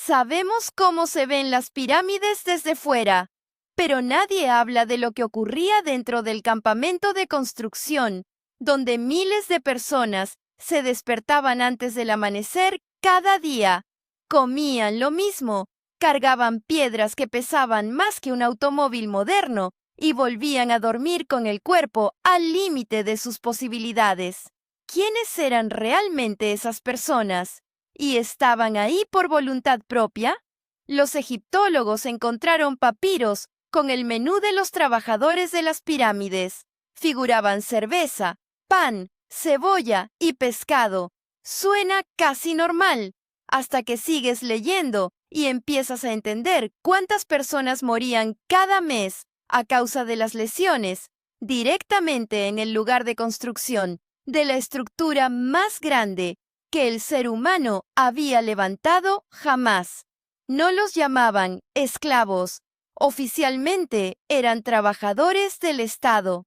Sabemos cómo se ven las pirámides desde fuera, pero nadie habla de lo que ocurría dentro del campamento de construcción, donde miles de personas se despertaban antes del amanecer cada día, comían lo mismo, cargaban piedras que pesaban más que un automóvil moderno y volvían a dormir con el cuerpo al límite de sus posibilidades. ¿Quiénes eran realmente esas personas? ¿Y estaban ahí por voluntad propia? Los egiptólogos encontraron papiros con el menú de los trabajadores de las pirámides. Figuraban cerveza, pan, cebolla y pescado. Suena casi normal, hasta que sigues leyendo y empiezas a entender cuántas personas morían cada mes a causa de las lesiones, directamente en el lugar de construcción de la estructura más grande que el ser humano había levantado jamás. No los llamaban esclavos, oficialmente eran trabajadores del Estado.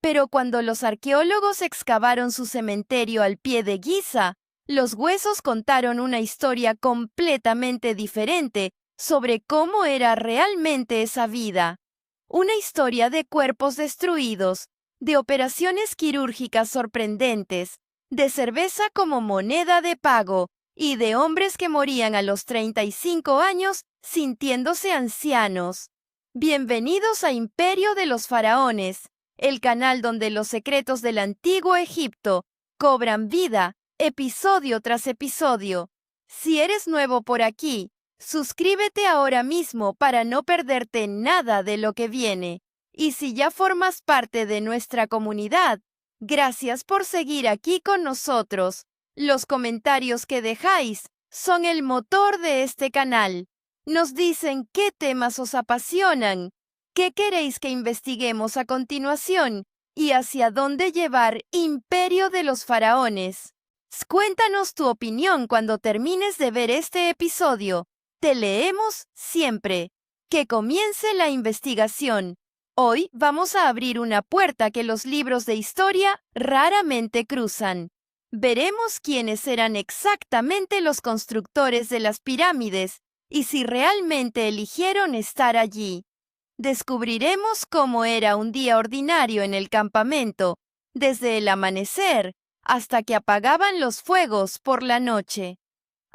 Pero cuando los arqueólogos excavaron su cementerio al pie de Giza, los huesos contaron una historia completamente diferente sobre cómo era realmente esa vida. Una historia de cuerpos destruidos, de operaciones quirúrgicas sorprendentes, de cerveza como moneda de pago y de hombres que morían a los 35 años sintiéndose ancianos. Bienvenidos a Imperio de los Faraones, el canal donde los secretos del antiguo Egipto cobran vida, episodio tras episodio. Si eres nuevo por aquí, suscríbete ahora mismo para no perderte nada de lo que viene. Y si ya formas parte de nuestra comunidad, gracias por seguir aquí con nosotros. Los comentarios que dejáis son el motor de este canal. Nos dicen qué temas os apasionan, qué queréis que investiguemos a continuación y hacia dónde llevar Imperio de los Faraones. Cuéntanos tu opinión cuando termines de ver este episodio. Te leemos siempre. Que comience la investigación. Hoy vamos a abrir una puerta que los libros de historia raramente cruzan. Veremos quiénes eran exactamente los constructores de las pirámides y si realmente eligieron estar allí. Descubriremos cómo era un día ordinario en el campamento, desde el amanecer hasta que apagaban los fuegos por la noche.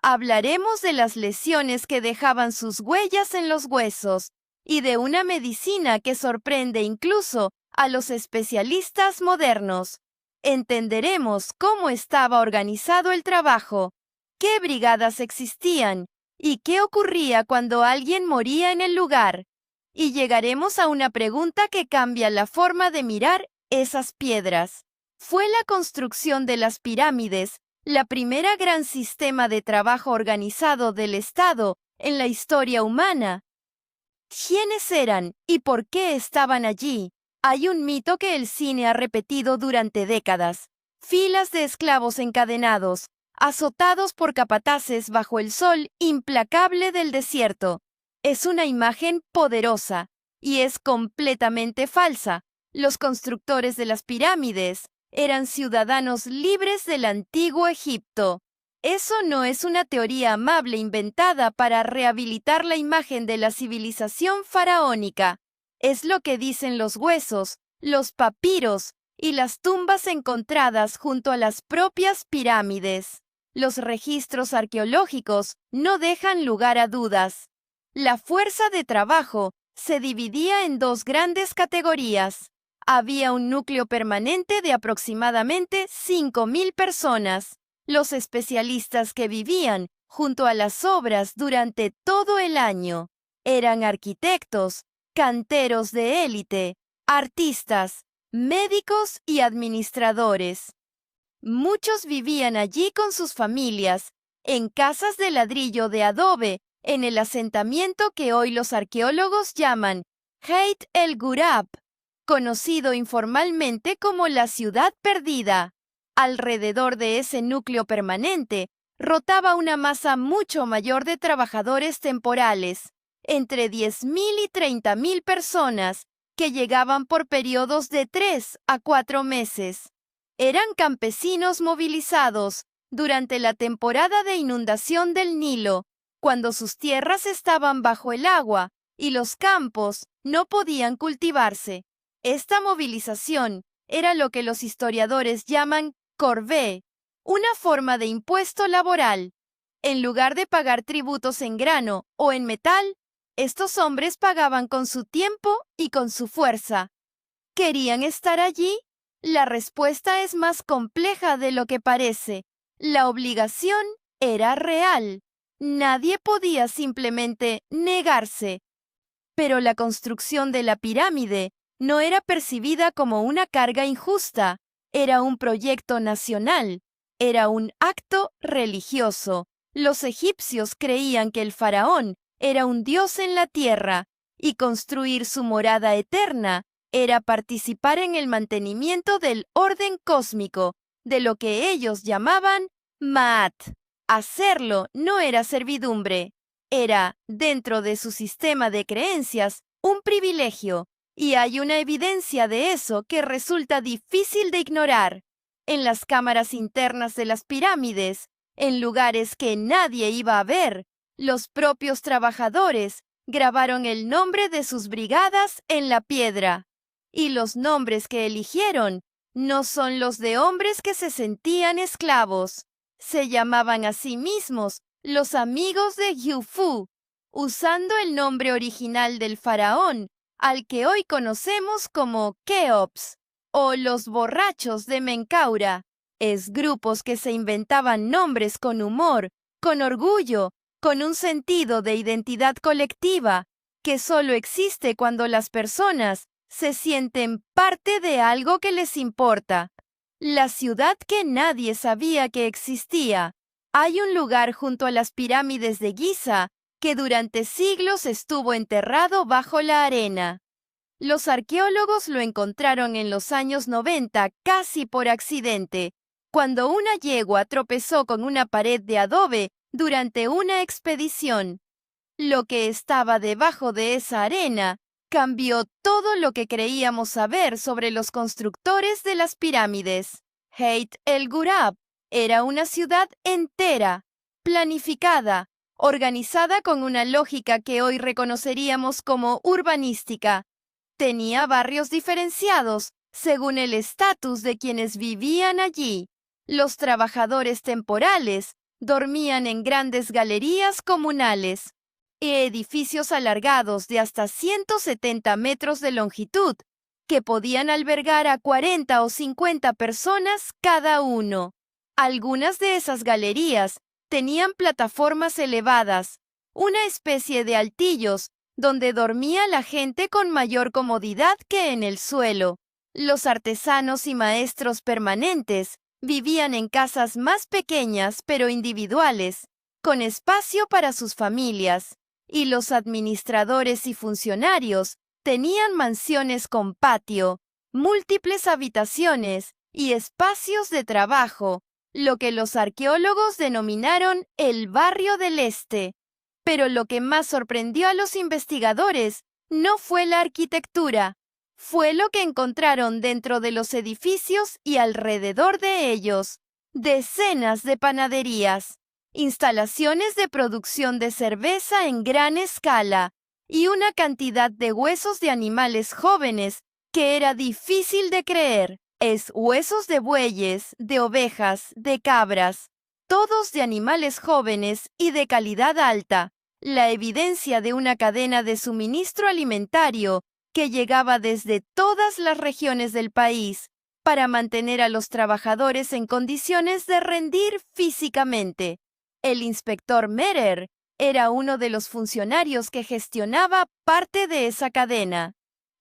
Hablaremos de las lesiones que dejaban sus huellas en los huesos y de una medicina que sorprende incluso a los especialistas modernos. Entenderemos cómo estaba organizado el trabajo, qué brigadas existían y qué ocurría cuando alguien moría en el lugar. Y llegaremos a una pregunta que cambia la forma de mirar esas piedras. ¿Fue la construcción de las pirámides la primera gran sistema de trabajo organizado del Estado en la historia humana? ¿Quiénes eran y por qué estaban allí? Hay un mito que el cine ha repetido durante décadas. Filas de esclavos encadenados, azotados por capataces bajo el sol implacable del desierto. Es una imagen poderosa y es completamente falsa. Los constructores de las pirámides eran ciudadanos libres del antiguo Egipto. Eso no es una teoría amable inventada para rehabilitar la imagen de la civilización faraónica. Es lo que dicen los huesos, los papiros y las tumbas encontradas junto a las propias pirámides. Los registros arqueológicos no dejan lugar a dudas. La fuerza de trabajo se dividía en dos grandes categorías. Había un núcleo permanente de aproximadamente 5.000 personas, los especialistas que vivían junto a las obras durante todo el año. Eran arquitectos, canteros de élite, artistas, médicos y administradores. Muchos vivían allí con sus familias, en casas de ladrillo de adobe, en el asentamiento que hoy los arqueólogos llaman Beit el Ghurab, conocido informalmente como la ciudad perdida. Alrededor de ese núcleo permanente rotaba una masa mucho mayor de trabajadores temporales, entre 10.000 y 30.000 personas, que llegaban por periodos de 3 a 4 meses. Eran campesinos movilizados durante la temporada de inundación del Nilo cuando sus tierras estaban bajo el agua y los campos no podían cultivarse. Esta movilización era lo que los historiadores llaman corvée, una forma de impuesto laboral. En lugar de pagar tributos en grano o en metal, estos hombres pagaban con su tiempo y con su fuerza. ¿Querían estar allí? La respuesta es más compleja de lo que parece. La obligación era real. Nadie podía simplemente negarse. Pero la construcción de la pirámide no era percibida como una carga injusta. Era un proyecto nacional. Era un acto religioso. Los egipcios creían que el faraón era un dios en la tierra, y construir su morada eterna era participar en el mantenimiento del orden cósmico, de lo que ellos llamaban Ma'at. Hacerlo no era servidumbre, era, dentro de su sistema de creencias, un privilegio, y hay una evidencia de eso que resulta difícil de ignorar. En las cámaras internas de las pirámides, en lugares que nadie iba a ver, los propios trabajadores grabaron el nombre de sus brigadas en la piedra. Y los nombres que eligieron no son los de hombres que se sentían esclavos. Se llamaban a sí mismos los amigos de Khufu, usando el nombre original del faraón, al que hoy conocemos como Keops, o los borrachos de Menkaura. Es grupos que se inventaban nombres con humor, con orgullo, con un sentido de identidad colectiva, que solo existe cuando las personas se sienten parte de algo que les importa. La ciudad que nadie sabía que existía. Hay un lugar junto a las pirámides de Giza que durante siglos estuvo enterrado bajo la arena. Los arqueólogos lo encontraron en los años 90 casi por accidente, cuando una yegua tropezó con una pared de adobe durante una expedición. Lo que estaba debajo de esa arena cambió todo lo que creíamos saber sobre los constructores de las pirámides. Beit el Ghurab era una ciudad entera, planificada, organizada con una lógica que hoy reconoceríamos como urbanística. Tenía barrios diferenciados según el estatus de quienes vivían allí. Los trabajadores temporales dormían en grandes galerías comunales y edificios alargados de hasta 170 metros de longitud, que podían albergar a 40 o 50 personas cada uno. Algunas de esas galerías tenían plataformas elevadas, una especie de altillos, donde dormía la gente con mayor comodidad que en el suelo. Los artesanos y maestros permanentes vivían en casas más pequeñas pero individuales, con espacio para sus familias, y los administradores y funcionarios tenían mansiones con patio, múltiples habitaciones y espacios de trabajo, lo que los arqueólogos denominaron el Barrio del Este. Pero lo que más sorprendió a los investigadores no fue la arquitectura, fue lo que encontraron dentro de los edificios y alrededor de ellos. Decenas de panaderías, instalaciones de producción de cerveza en gran escala y una cantidad de huesos de animales jóvenes que era difícil de creer. Es huesos de bueyes, de ovejas, de cabras, todos de animales jóvenes y de calidad alta, la evidencia de una cadena de suministro alimentario que llegaba desde todas las regiones del país para mantener a los trabajadores en condiciones de rendir físicamente. El inspector Merer era uno de los funcionarios que gestionaba parte de esa cadena.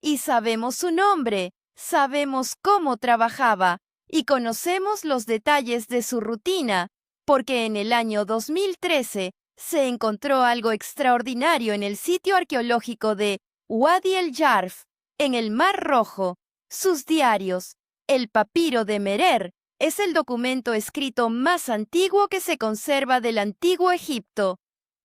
Y sabemos su nombre, sabemos cómo trabajaba y conocemos los detalles de su rutina, porque en el año 2013 se encontró algo extraordinario en el sitio arqueológico de Wadi el Jarf, en el Mar Rojo. Sus diarios. El papiro de Merer es el documento escrito más antiguo que se conserva del antiguo Egipto.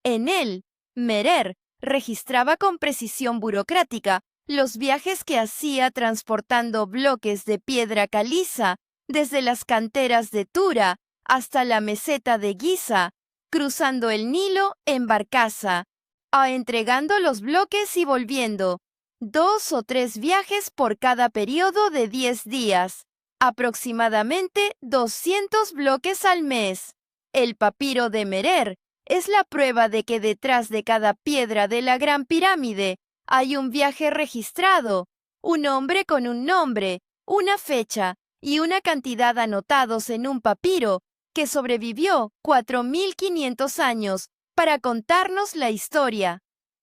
En él, Merer registraba con precisión burocrática los viajes que hacía transportando bloques de piedra caliza desde las canteras de Tura hasta la meseta de Giza, cruzando el Nilo en barcaza, entregando los bloques y volviendo. 2 o 3 viajes por cada periodo de 10 días. Aproximadamente 200 bloques al mes. El papiro de Merer es la prueba de que detrás de cada piedra de la Gran Pirámide hay un viaje registrado, un hombre con un nombre, una fecha y una cantidad anotados en un papiro que sobrevivió 4.500 años para contarnos la historia,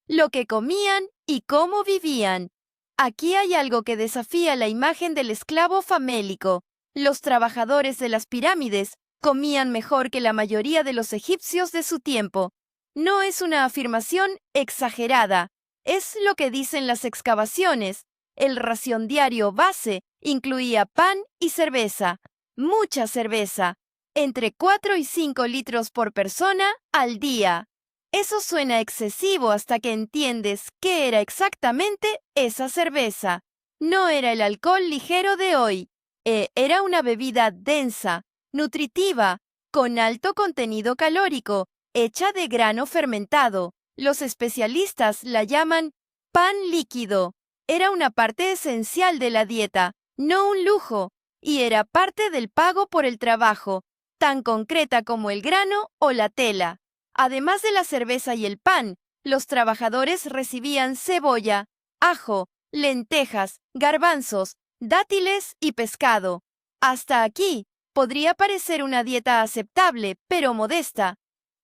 lo que comían y cómo vivían. Aquí hay algo que desafía la imagen del esclavo famélico. Los trabajadores de las pirámides comían mejor que la mayoría de los egipcios de su tiempo. No es una afirmación exagerada, es lo que dicen las excavaciones. El ración diario base incluía pan y cerveza, mucha cerveza, entre 4 y 5 litros por persona al día. Eso suena excesivo hasta que entiendes qué era exactamente esa cerveza. No era el alcohol ligero de hoy. Era una bebida densa, nutritiva, con alto contenido calórico, hecha de grano fermentado. Los especialistas la llaman pan líquido. Era una parte esencial de la dieta, no un lujo, y era parte del pago por el trabajo, tan concreta como el grano o la tela. Además de la cerveza y el pan, los trabajadores recibían cebolla, ajo, lentejas, garbanzos, dátiles y pescado. Hasta aquí podría parecer una dieta aceptable, pero modesta.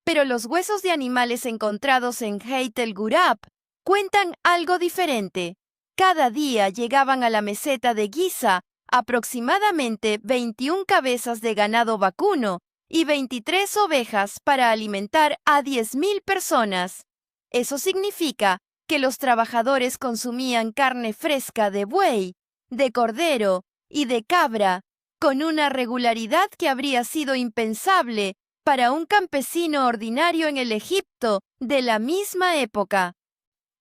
Pero los huesos de animales encontrados en Hayt el Ghurab cuentan algo diferente. Cada día llegaban a la meseta de Giza aproximadamente 21 cabezas de ganado vacuno y 23 ovejas para alimentar a 10.000 personas. Eso significa que los trabajadores consumían carne fresca de buey, de cordero y de cabra, con una regularidad que habría sido impensable para un campesino ordinario en el Egipto de la misma época.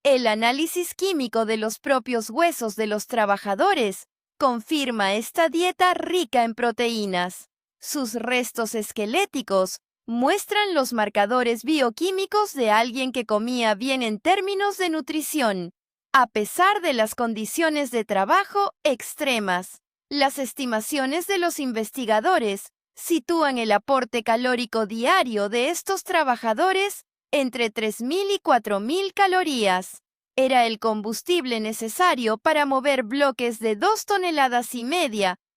El análisis químico de los propios huesos de los trabajadores confirma esta dieta rica en proteínas. Sus restos esqueléticos muestran los marcadores bioquímicos de alguien que comía bien en términos de nutrición, a pesar de las condiciones de trabajo extremas. Las estimaciones de los investigadores sitúan el aporte calórico diario de estos trabajadores entre 3.000 y 4.000 calorías. Era el combustible necesario para mover bloques de 2,5 toneladas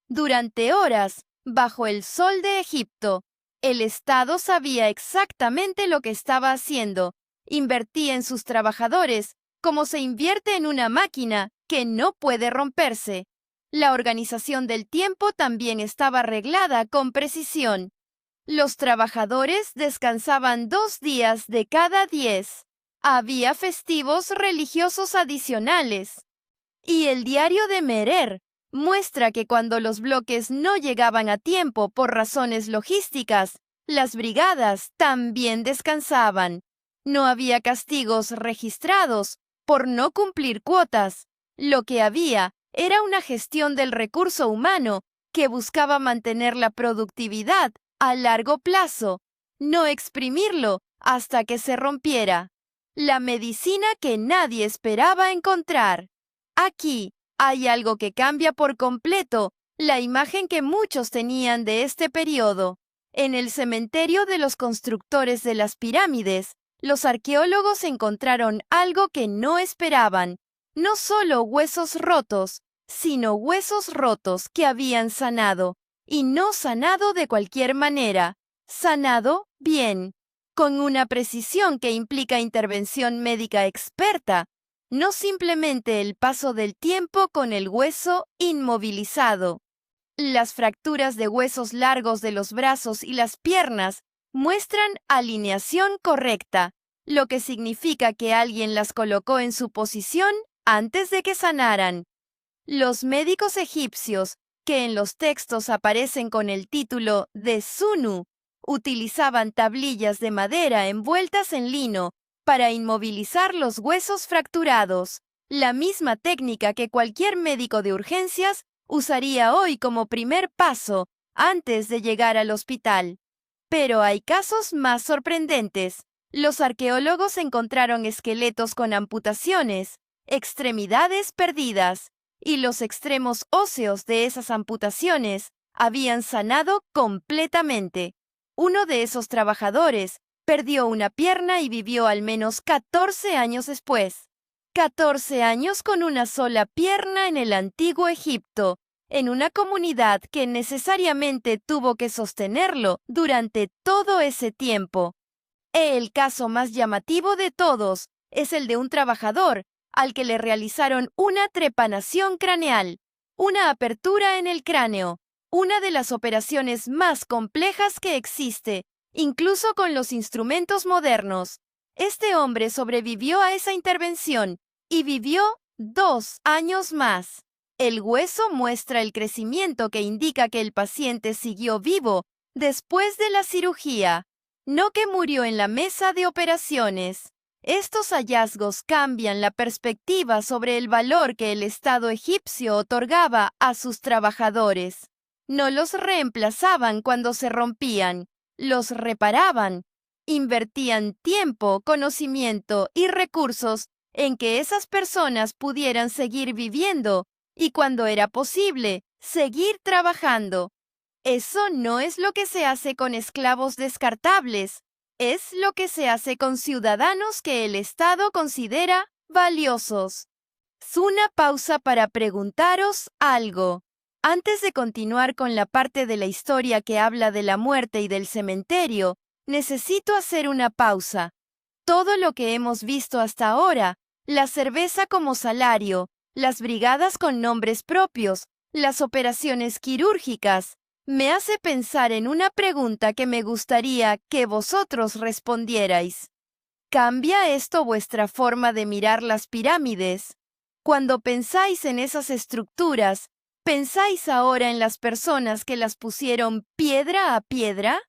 durante horas bajo el sol de Egipto. El Estado sabía exactamente lo que estaba haciendo. Invertía en sus trabajadores como se invierte en una máquina que no puede romperse. La organización del tiempo también estaba arreglada con precisión. Los trabajadores descansaban 2 días de cada 10. Había festivos religiosos adicionales. Y el diario de Merer muestra que cuando los bloques no llegaban a tiempo por razones logísticas, las brigadas también descansaban. No había castigos registrados por no cumplir cuotas. Lo que había era una gestión del recurso humano que buscaba mantener la productividad a largo plazo, no exprimirlo hasta que se rompiera. La medicina que nadie esperaba encontrar. Aquí hay algo que cambia por completo la imagen que muchos tenían de este periodo. En el cementerio de los constructores de las pirámides, los arqueólogos encontraron algo que no esperaban. No solo huesos rotos, sino huesos rotos que habían sanado. Y no sanado de cualquier manera. Sanado bien, con una precisión que implica intervención médica experta, no simplemente el paso del tiempo con el hueso inmovilizado. Las fracturas de huesos largos de los brazos y las piernas muestran alineación correcta, lo que significa que alguien las colocó en su posición antes de que sanaran. Los médicos egipcios, que en los textos aparecen con el título de Sunu, utilizaban tablillas de madera envueltas en lino para inmovilizar los huesos fracturados, la misma técnica que cualquier médico de urgencias usaría hoy como primer paso antes de llegar al hospital. Pero hay casos más sorprendentes. Los arqueólogos encontraron esqueletos con amputaciones, extremidades perdidas, y los extremos óseos de esas amputaciones habían sanado completamente. Uno de esos trabajadores perdió una pierna y vivió al menos 14 años después. 14 años con una sola pierna en el antiguo Egipto, en una comunidad que necesariamente tuvo que sostenerlo durante todo ese tiempo. El caso más llamativo de todos es el de un trabajador al que le realizaron una trepanación craneal, una apertura en el cráneo, una de las operaciones más complejas que existe, incluso con los instrumentos modernos. Este hombre sobrevivió a esa intervención y vivió 2 años más. El hueso muestra el crecimiento que indica que el paciente siguió vivo después de la cirugía, no que murió en la mesa de operaciones. Estos hallazgos cambian la perspectiva sobre el valor que el Estado egipcio otorgaba a sus trabajadores. No los reemplazaban cuando se rompían, los reparaban. Invertían tiempo, conocimiento y recursos en que esas personas pudieran seguir viviendo y, cuando era posible, seguir trabajando. Eso no es lo que se hace con esclavos descartables, es lo que se hace con ciudadanos que el Estado considera valiosos. Es una pausa para preguntaros algo. Antes de continuar con la parte de la historia que habla de la muerte y del cementerio, necesito hacer una pausa. Todo lo que hemos visto hasta ahora, la cerveza como salario, las brigadas con nombres propios, las operaciones quirúrgicas, me hace pensar en una pregunta que me gustaría que vosotros respondierais. ¿Cambia esto vuestra forma de mirar las pirámides? Cuando pensáis en esas estructuras, ¿pensáis ahora en las personas que las pusieron piedra a piedra?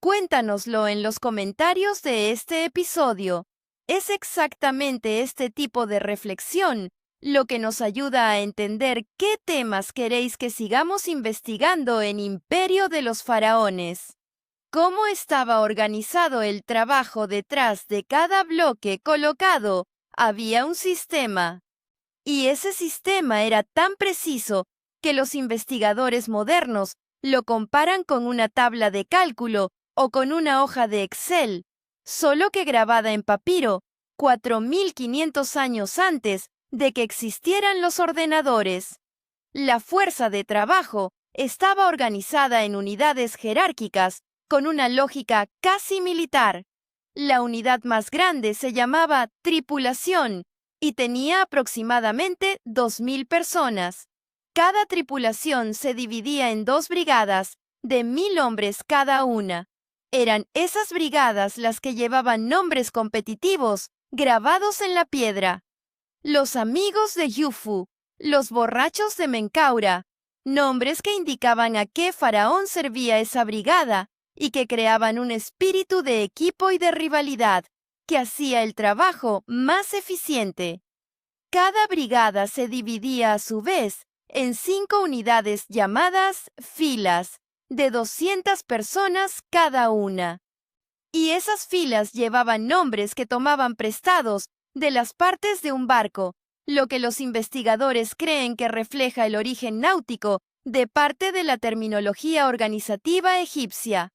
Cuéntanoslo en los comentarios de este episodio. Es exactamente este tipo de reflexión lo que nos ayuda a entender qué temas queréis que sigamos investigando en Imperio de los Faraones. ¿Cómo estaba organizado el trabajo detrás de cada bloque colocado? Había un sistema. Y ese sistema era tan preciso que los investigadores modernos lo comparan con una tabla de cálculo o con una hoja de Excel, solo que grabada en papiro, 4500 años antes de que existieran los ordenadores. La fuerza de trabajo estaba organizada en unidades jerárquicas con una lógica casi militar. La unidad más grande se llamaba tripulación y tenía aproximadamente 2000 personas. Cada tripulación se dividía en 2 brigadas de 1000 hombres cada una. Eran esas brigadas las que llevaban nombres competitivos grabados en la piedra. Los amigos de Yufu, los borrachos de Menkaura, nombres que indicaban a qué faraón servía esa brigada y que creaban un espíritu de equipo y de rivalidad que hacía el trabajo más eficiente. Cada brigada se dividía a su vez en 5 unidades llamadas filas, de 200 personas cada una. Y esas filas llevaban nombres que tomaban prestados de las partes de un barco, lo que los investigadores creen que refleja el origen náutico de parte de la terminología organizativa egipcia.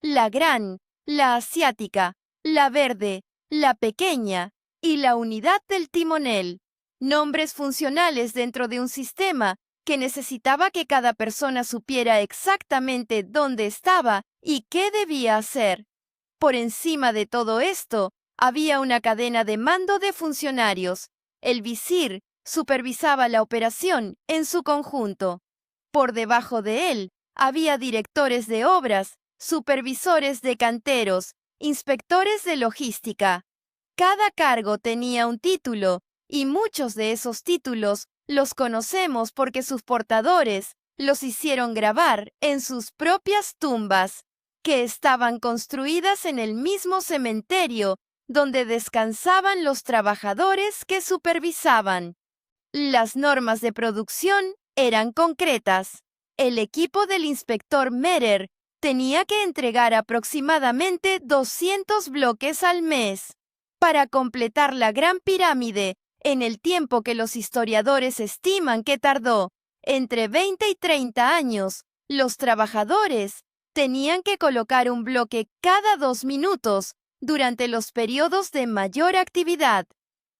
La gran, la asiática, la verde, la pequeña y la unidad del timonel. Nombres funcionales dentro de un sistema que necesitaba que cada persona supiera exactamente dónde estaba y qué debía hacer. Por encima de todo esto, había una cadena de mando de funcionarios. El visir supervisaba la operación en su conjunto. Por debajo de él, había directores de obras, supervisores de canteros, inspectores de logística. Cada cargo tenía un título, y muchos de esos títulos los conocemos porque sus portadores los hicieron grabar en sus propias tumbas, que estaban construidas en el mismo cementerio donde descansaban los trabajadores que supervisaban. Las normas de producción eran concretas. El equipo del inspector Merer tenía que entregar aproximadamente 200 bloques al mes. Para completar la Gran Pirámide, en el tiempo que los historiadores estiman que tardó, entre 20 y 30 años, los trabajadores tenían que colocar un bloque cada 2 minutos durante los periodos de mayor actividad.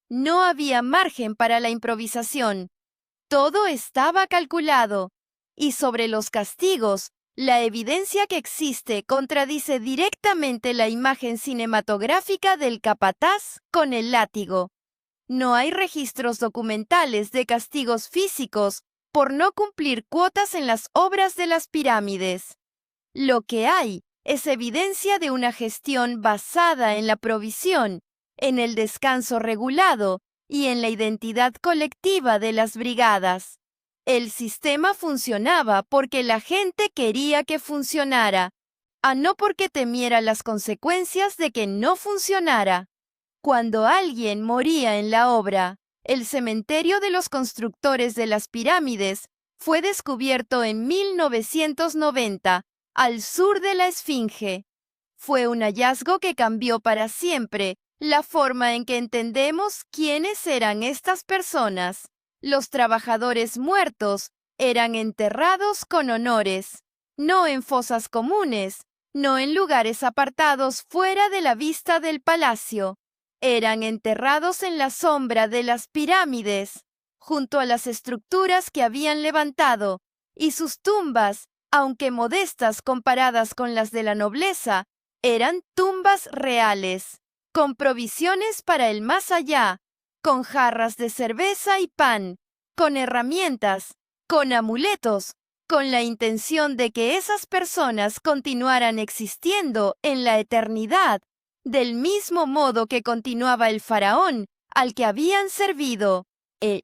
No había margen para la improvisación. Todo estaba calculado. Y sobre los castigos, la evidencia que existe contradice directamente la imagen cinematográfica del capataz con el látigo. No hay registros documentales de castigos físicos por no cumplir cuotas en las obras de las pirámides. Lo que hay es evidencia de una gestión basada en la provisión, en el descanso regulado y en la identidad colectiva de las brigadas. El sistema funcionaba porque la gente quería que funcionara, no porque temiera las consecuencias de que no funcionara. Cuando alguien moría en la obra, el cementerio de los constructores de las pirámides fue descubierto en 1990, al sur de la Esfinge. Fue un hallazgo que cambió para siempre la forma en que entendemos quiénes eran estas personas. Los trabajadores muertos eran enterrados con honores, no en fosas comunes, no en lugares apartados fuera de la vista del palacio. Eran enterrados en la sombra de las pirámides, junto a las estructuras que habían levantado, y sus tumbas, aunque modestas comparadas con las de la nobleza, eran tumbas reales, con provisiones para el más allá, con jarras de cerveza y pan, con herramientas, con amuletos, con la intención de que esas personas continuaran existiendo en la eternidad, del mismo modo que continuaba el faraón al que habían servido.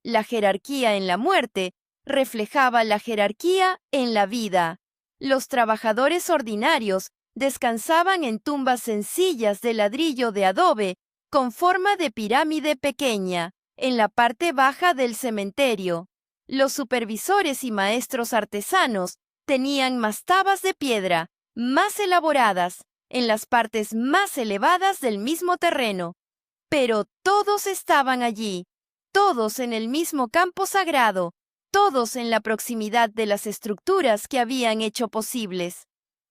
La jerarquía en la muerte reflejaba la jerarquía en la vida. Los trabajadores ordinarios descansaban en tumbas sencillas de ladrillo de adobe, con forma de pirámide pequeña, en la parte baja del cementerio. Los supervisores y maestros artesanos tenían mastabas de piedra, más elaboradas, en las partes más elevadas del mismo terreno. Pero todos estaban allí, todos en el mismo campo sagrado, todos en la proximidad de las estructuras que habían hecho posibles.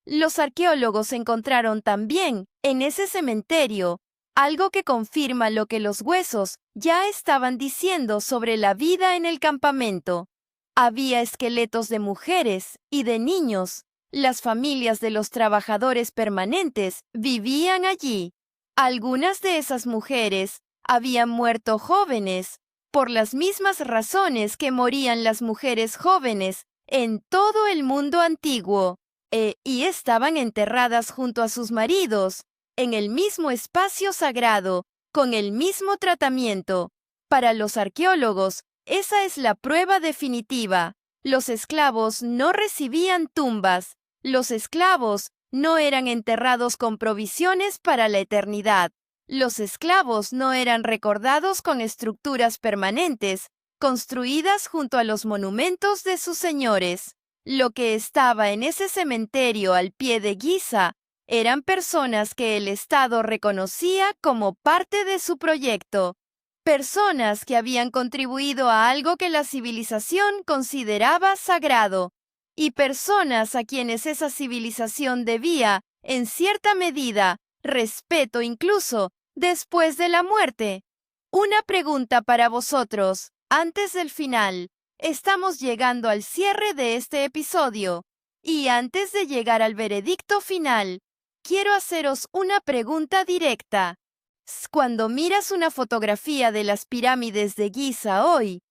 Los arqueólogos encontraron también, en ese cementerio, algo que confirma lo que los huesos ya estaban diciendo sobre la vida en el campamento. Había esqueletos de mujeres y de niños. Las familias de los trabajadores permanentes vivían allí. Algunas de esas mujeres habían muerto jóvenes, por las mismas razones que morían las mujeres jóvenes en todo el mundo antiguo, y estaban enterradas junto a sus maridos, en el mismo espacio sagrado, con el mismo tratamiento. Para los arqueólogos, esa es la prueba definitiva. Los esclavos no recibían tumbas. Los esclavos no eran enterrados con provisiones para la eternidad. Los esclavos no eran recordados con estructuras permanentes, construidas junto a los monumentos de sus señores. Lo que estaba en ese cementerio al pie de Giza eran personas que el Estado reconocía como parte de su proyecto. Personas que habían contribuido a algo que la civilización consideraba sagrado. Y personas a quienes esa civilización debía, en cierta medida, respeto incluso después de la muerte. Una pregunta para vosotros, antes del final. Estamos llegando al cierre de este episodio. Y antes de llegar al veredicto final, quiero haceros una pregunta directa. Cuando miras una fotografía de las pirámides de Giza hoy,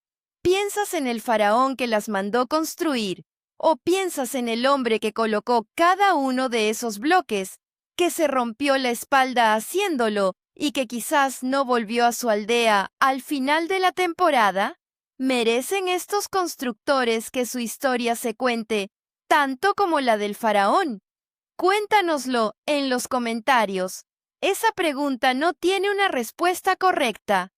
¿piensas en el faraón que las mandó construir? ¿O piensas en el hombre que colocó cada uno de esos bloques, que se rompió la espalda haciéndolo y que quizás no volvió a su aldea al final de la temporada? ¿Merecen estos constructores que su historia se cuente tanto como la del faraón? Cuéntanoslo en los comentarios. Esa pregunta no tiene una respuesta correcta,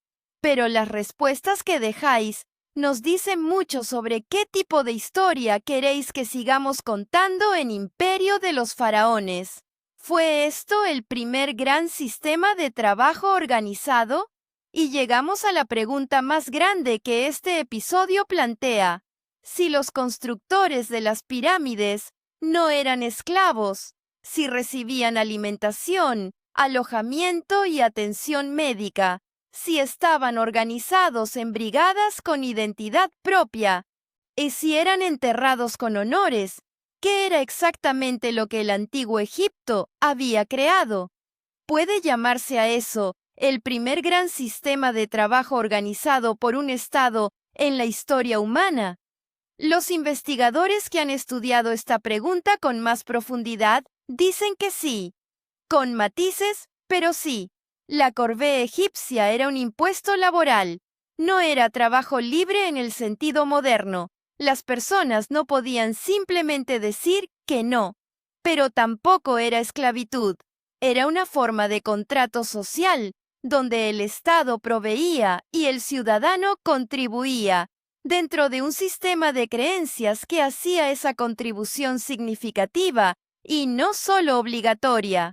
pero las respuestas que dejáis nos dice mucho sobre qué tipo de historia queréis que sigamos contando en Imperio de los Faraones. ¿Fue esto el primer gran sistema de trabajo organizado? Y llegamos a la pregunta más grande que este episodio plantea. Si los constructores de las pirámides no eran esclavos, si recibían alimentación, alojamiento y atención médica, si estaban organizados en brigadas con identidad propia, y si eran enterrados con honores, ¿qué era exactamente lo que el antiguo Egipto había creado? ¿Puede llamarse a eso el primer gran sistema de trabajo organizado por un Estado en la historia humana? Los investigadores que han estudiado esta pregunta con más profundidad dicen que sí, con matices, pero sí. La corvée egipcia era un impuesto laboral. No era trabajo libre en el sentido moderno. Las personas no podían simplemente decir que no. Pero tampoco era esclavitud. Era una forma de contrato social, donde el Estado proveía y el ciudadano contribuía, dentro de un sistema de creencias que hacía esa contribución significativa y no solo obligatoria.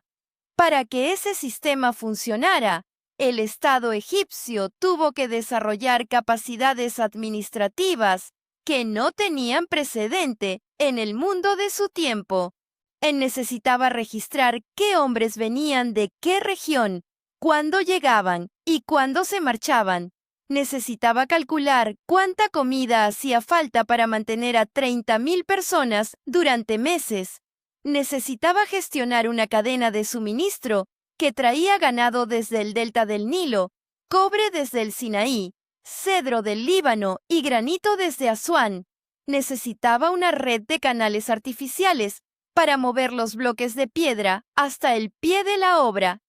Para que ese sistema funcionara, el Estado egipcio tuvo que desarrollar capacidades administrativas que no tenían precedente en el mundo de su tiempo. Él necesitaba registrar qué hombres venían de qué región, cuándo llegaban y cuándo se marchaban. Necesitaba calcular cuánta comida hacía falta para mantener a 30,000 personas durante meses. Necesitaba gestionar una cadena de suministro que traía ganado desde el delta del Nilo, cobre desde el Sinaí, cedro del Líbano y granito desde Asuán. Necesitaba una red de canales artificiales para mover los bloques de piedra hasta el pie de la obra.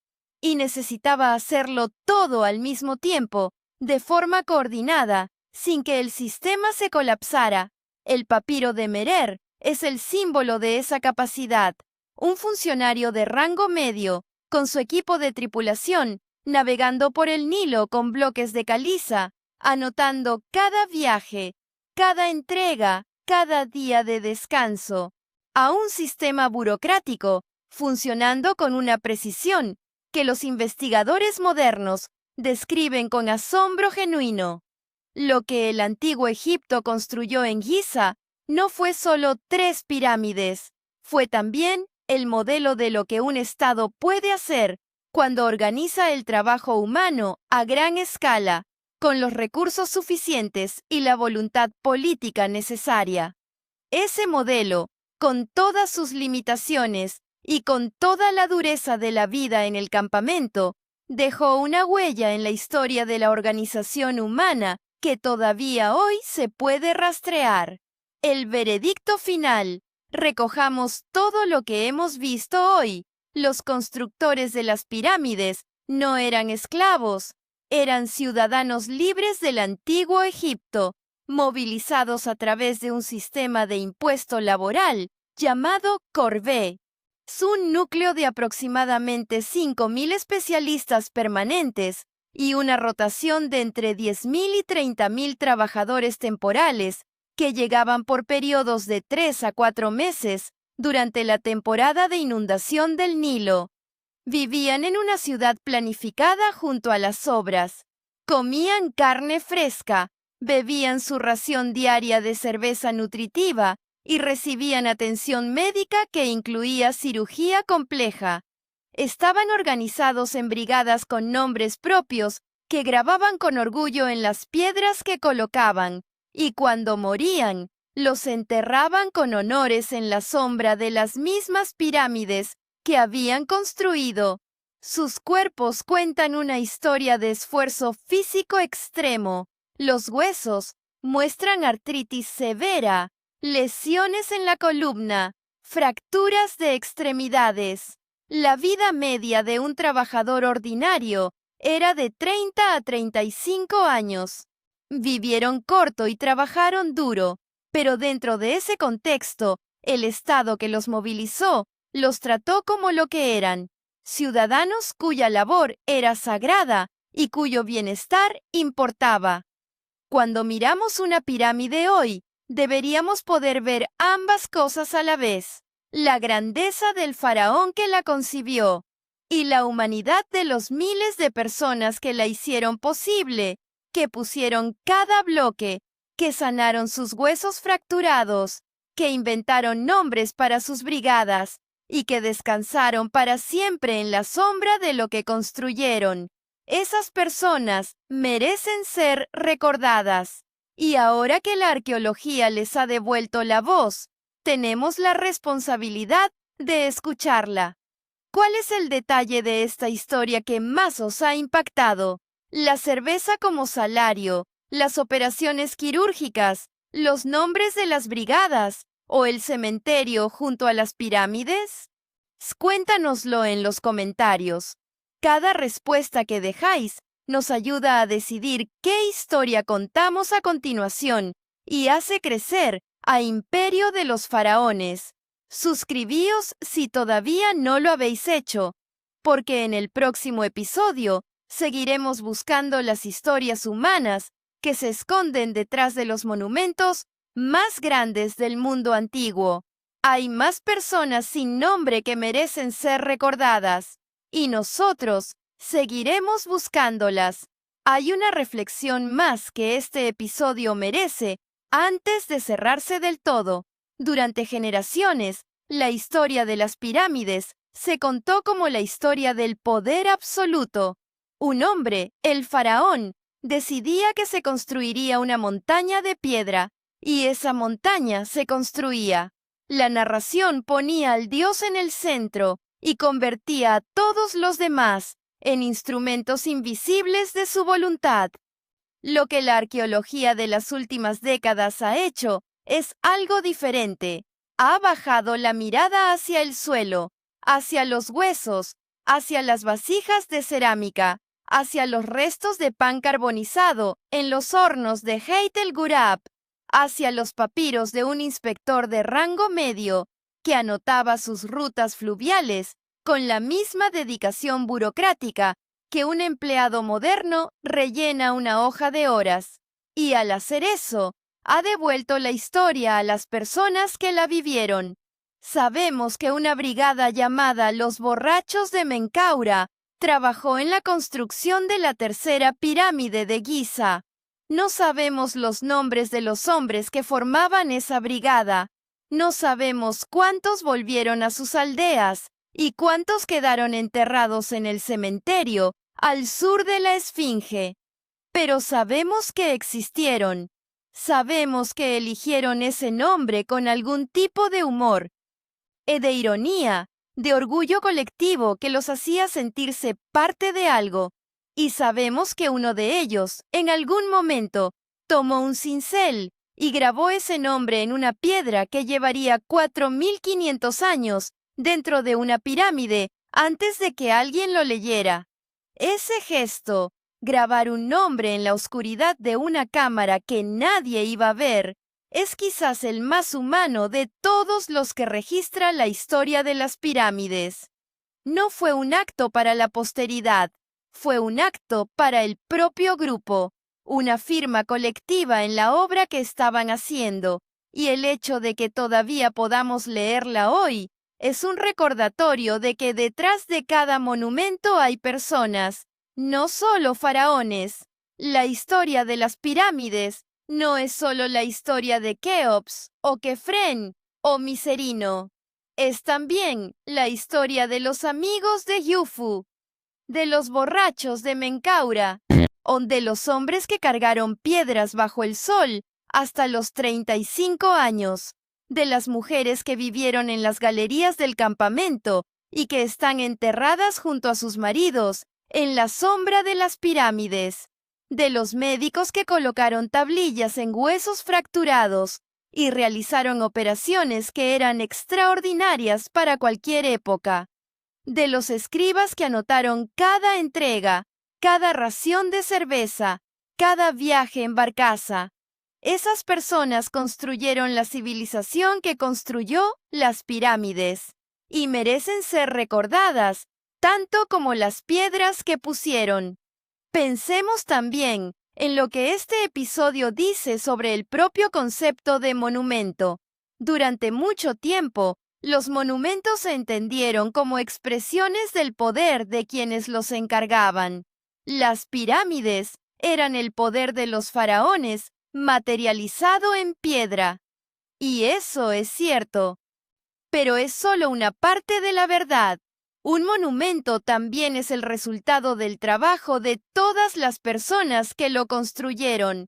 Y necesitaba hacerlo todo al mismo tiempo, de forma coordinada, sin que el sistema se colapsara. El papiro de Merer es el símbolo de esa capacidad. Un funcionario de rango medio, con su equipo de tripulación, navegando por el Nilo con bloques de caliza, anotando cada viaje, cada entrega, cada día de descanso, a un sistema burocrático, funcionando con una precisión que los investigadores modernos describen con asombro genuino. Lo que el antiguo Egipto construyó en Giza no fue solo 3 pirámides, fue también el modelo de lo que un Estado puede hacer cuando organiza el trabajo humano a gran escala, con los recursos suficientes y la voluntad política necesaria. Ese modelo, con todas sus limitaciones y con toda la dureza de la vida en el campamento, dejó una huella en la historia de la organización humana que todavía hoy se puede rastrear. El veredicto final. Recojamos todo lo que hemos visto hoy. Los constructores de las pirámides no eran esclavos, eran ciudadanos libres del antiguo Egipto, movilizados a través de un sistema de impuesto laboral llamado corvée. Es un núcleo de aproximadamente 5,000 especialistas permanentes y una rotación de entre 10,000 y 30,000 trabajadores temporales que llegaban por periodos de 3 a 4 meses durante la temporada de inundación del Nilo. Vivían en una ciudad planificada junto a las obras. Comían carne fresca, bebían su ración diaria de cerveza nutritiva y recibían atención médica que incluía cirugía compleja. Estaban organizados en brigadas con nombres propios que grababan con orgullo en las piedras que colocaban, y cuando morían, los enterraban con honores en la sombra de las mismas pirámides que habían construido. Sus cuerpos cuentan una historia de esfuerzo físico extremo. Los huesos muestran artritis severa, lesiones en la columna, fracturas de extremidades. La vida media de un trabajador ordinario era de 30 a 35 años. Vivieron corto y trabajaron duro, pero dentro de ese contexto, el Estado que los movilizó los trató como lo que eran, ciudadanos cuya labor era sagrada y cuyo bienestar importaba. Cuando miramos una pirámide hoy, deberíamos poder ver ambas cosas a la vez: la grandeza del faraón que la concibió y la humanidad de los miles de personas que la hicieron posible, que pusieron cada bloque, que sanaron sus huesos fracturados, que inventaron nombres para sus brigadas y que descansaron para siempre en la sombra de lo que construyeron. Esas personas merecen ser recordadas. Y ahora que la arqueología les ha devuelto la voz, tenemos la responsabilidad de escucharla. ¿Cuál es el detalle de esta historia que más os ha impactado? ¿La cerveza como salario, las operaciones quirúrgicas, los nombres de las brigadas o el cementerio junto a las pirámides? Cuéntanoslo en los comentarios. Cada respuesta que dejáis nos ayuda a decidir qué historia contamos a continuación y hace crecer a Imperio de los Faraones. Suscribíos si todavía no lo habéis hecho, porque en el próximo episodio seguiremos buscando las historias humanas que se esconden detrás de los monumentos más grandes del mundo antiguo. Hay más personas sin nombre que merecen ser recordadas, y nosotros seguiremos buscándolas. Hay una reflexión más que este episodio merece antes de cerrarse del todo. Durante generaciones, la historia de las pirámides se contó como la historia del poder absoluto. Un hombre, el faraón, decidía que se construiría una montaña de piedra, y esa montaña se construía. La narración ponía al dios en el centro y convertía a todos los demás en instrumentos invisibles de su voluntad. Lo que la arqueología de las últimas décadas ha hecho es algo diferente. Ha bajado la mirada hacia el suelo, hacia los huesos, hacia las vasijas de cerámica, hacia los restos de pan carbonizado en los hornos de Heit el Gurab, hacia los papiros de un inspector de rango medio que anotaba sus rutas fluviales con la misma dedicación burocrática que un empleado moderno rellena una hoja de horas. Y al hacer eso, ha devuelto la historia a las personas que la vivieron. Sabemos que una brigada llamada Los Borrachos de Menkaura trabajó en la construcción de la tercera pirámide de Giza. No sabemos los nombres de los hombres que formaban esa brigada. No sabemos cuántos volvieron a sus aldeas y cuántos quedaron enterrados en el cementerio al sur de la Esfinge. Pero sabemos que existieron. Sabemos que eligieron ese nombre con algún tipo de humor, de ironía, de orgullo colectivo que los hacía sentirse parte de algo. Y sabemos que uno de ellos, en algún momento, tomó un cincel y grabó ese nombre en una piedra que llevaría 4500 años dentro de una pirámide antes de que alguien lo leyera. Ese gesto, grabar un nombre en la oscuridad de una cámara que nadie iba a ver, es quizás el más humano de todos los que registra la historia de las pirámides. No fue un acto para la posteridad, fue un acto para el propio grupo, una firma colectiva en la obra que estaban haciendo, y el hecho de que todavía podamos leerla hoy es un recordatorio de que detrás de cada monumento hay personas, no solo faraones. La historia de las pirámides no es solo la historia de Keops, o Kefren, o Miserino. Es también la historia de los amigos de Yufu, de los borrachos de Menkaura, o de los hombres que cargaron piedras bajo el sol hasta los 35 años, de las mujeres que vivieron en las galerías del campamento y que están enterradas junto a sus maridos en la sombra de las pirámides, de los médicos que colocaron tablillas en huesos fracturados y realizaron operaciones que eran extraordinarias para cualquier época, de los escribas que anotaron cada entrega, cada ración de cerveza, cada viaje en barcaza. Esas personas construyeron la civilización que construyó las pirámides y merecen ser recordadas tanto como las piedras que pusieron. Pensemos también en lo que este episodio dice sobre el propio concepto de monumento. Durante mucho tiempo, los monumentos se entendieron como expresiones del poder de quienes los encargaban. Las pirámides eran el poder de los faraones materializado en piedra. Y eso es cierto. Pero es solo una parte de la verdad. Un monumento también es el resultado del trabajo de todas las personas que lo construyeron.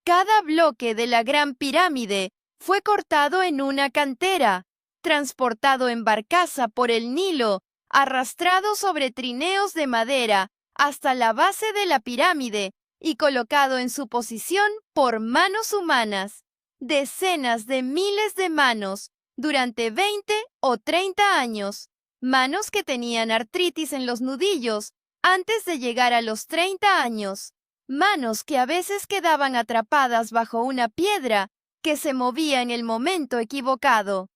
Cada bloque de la Gran Pirámide fue cortado en una cantera, transportado en barcaza por el Nilo, arrastrado sobre trineos de madera hasta la base de la pirámide y colocado en su posición por manos humanas. Decenas de miles de manos durante 20 o 30 años. Manos que tenían artritis en los nudillos antes de llegar a los 30 años. Manos que a veces quedaban atrapadas bajo una piedra que se movía en el momento equivocado.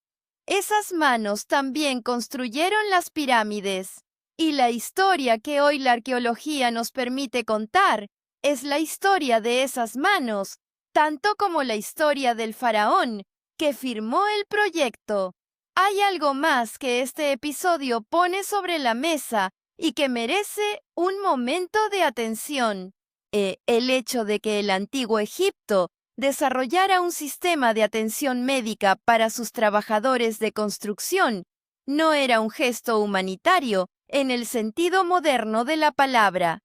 Esas manos también construyeron las pirámides. Y la historia que hoy la arqueología nos permite contar es la historia de esas manos, tanto como la historia del faraón que firmó el proyecto. Hay algo más que este episodio pone sobre la mesa y que merece un momento de atención. El hecho de que el antiguo Egipto desarrollara un sistema de atención médica para sus trabajadores de construcción no era un gesto humanitario en el sentido moderno de la palabra.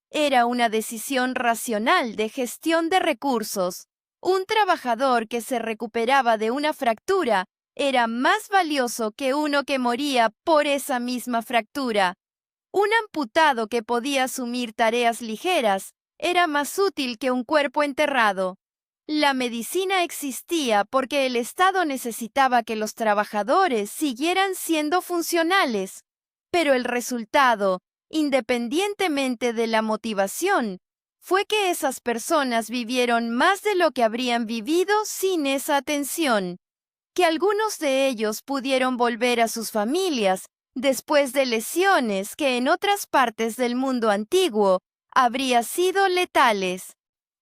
Era una decisión racional de gestión de recursos. Un trabajador que se recuperaba de una fractura era más valioso que uno que moría por esa misma fractura. Un amputado que podía asumir tareas ligeras era más útil que un cuerpo enterrado. La medicina existía porque el Estado necesitaba que los trabajadores siguieran siendo funcionales, pero el resultado, independientemente de la motivación, fue que esas personas vivieron más de lo que habrían vivido sin esa atención, que algunos de ellos pudieron volver a sus familias después de lesiones que en otras partes del mundo antiguo habrían sido letales,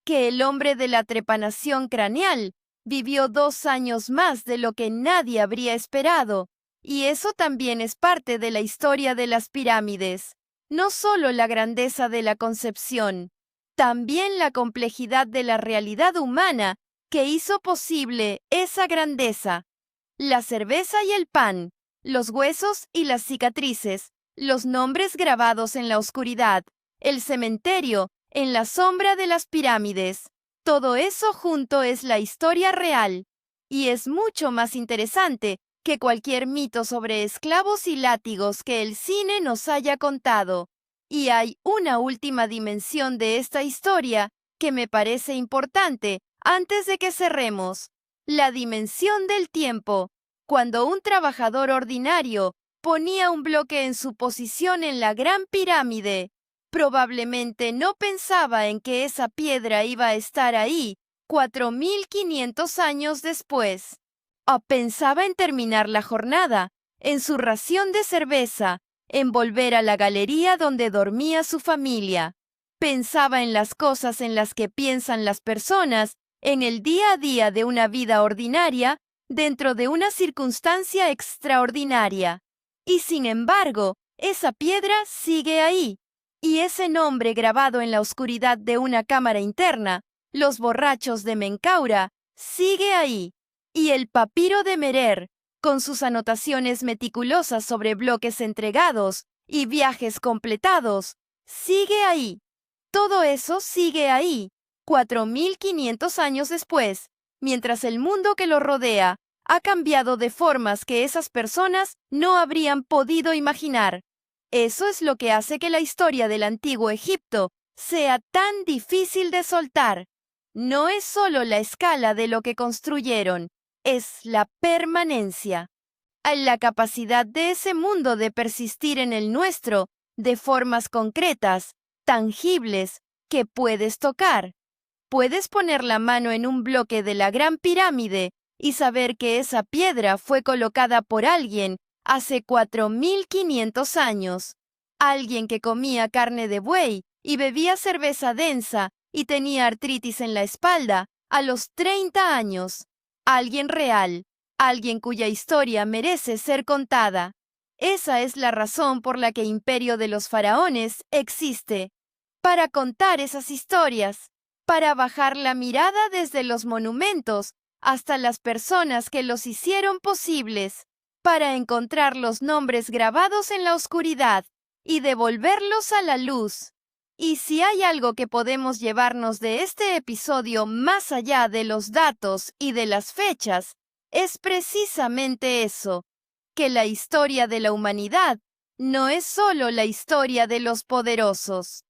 que el hombre de la trepanación craneal vivió 2 años más de lo que nadie habría esperado, y eso también es parte de la historia de las pirámides. No solo la grandeza de la concepción, también la complejidad de la realidad humana que hizo posible esa grandeza. La cerveza y el pan, los huesos y las cicatrices, los nombres grabados en la oscuridad, el cementerio en la sombra de las pirámides. Todo eso junto es la historia real, y es mucho más interesante que cualquier mito sobre esclavos y látigos que el cine nos haya contado. Y hay una última dimensión de esta historia que me parece importante antes de que cerremos. La dimensión del tiempo. Cuando un trabajador ordinario ponía un bloque en su posición en la Gran Pirámide, probablemente no pensaba en que esa piedra iba a estar ahí 4.500 años después. O pensaba en terminar la jornada, en su ración de cerveza, en volver a la galería donde dormía su familia. Pensaba en las cosas en las que piensan las personas en el día a día de una vida ordinaria dentro de una circunstancia extraordinaria. Y sin embargo, esa piedra sigue ahí. Y ese nombre grabado en la oscuridad de una cámara interna, los borrachos de Menkaura, sigue ahí. Y el papiro de Merer, con sus anotaciones meticulosas sobre bloques entregados y viajes completados, sigue ahí. Todo eso sigue ahí, 4.500 años después, mientras el mundo que lo rodea ha cambiado de formas que esas personas no habrían podido imaginar. Eso es lo que hace que la historia del antiguo Egipto sea tan difícil de soltar. No es solo la escala de lo que construyeron, es la permanencia. La capacidad de ese mundo de persistir en el nuestro de formas concretas, tangibles, que puedes tocar. Puedes poner la mano en un bloque de la Gran Pirámide y saber que esa piedra fue colocada por alguien hace 4.500 años. Alguien que comía carne de buey y bebía cerveza densa y tenía artritis en la espalda a los 30 años. Alguien real, alguien cuya historia merece ser contada. Esa es la razón por la que Imperio de los Faraones existe. Para contar esas historias, para bajar la mirada desde los monumentos hasta las personas que los hicieron posibles, para encontrar los nombres grabados en la oscuridad y devolverlos a la luz. Y si hay algo que podemos llevarnos de este episodio más allá de los datos y de las fechas, es precisamente eso, que la historia de la humanidad no es solo la historia de los poderosos.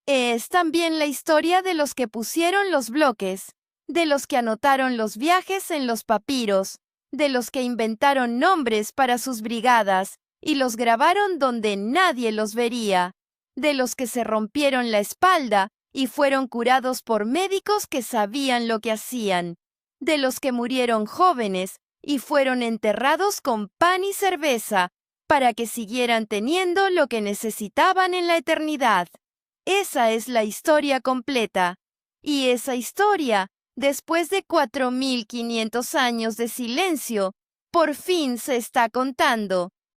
Es también la historia de los que pusieron los bloques, de los que anotaron los viajes en los papiros, de los que inventaron nombres para sus brigadas y los grabaron donde nadie los vería, de los que se rompieron la espalda y fueron curados por médicos que sabían lo que hacían, de los que murieron jóvenes y fueron enterrados con pan y cerveza para que siguieran teniendo lo que necesitaban en la eternidad. Esa es la historia completa. Y esa historia, después de 4.500 años de silencio, por fin se está contando.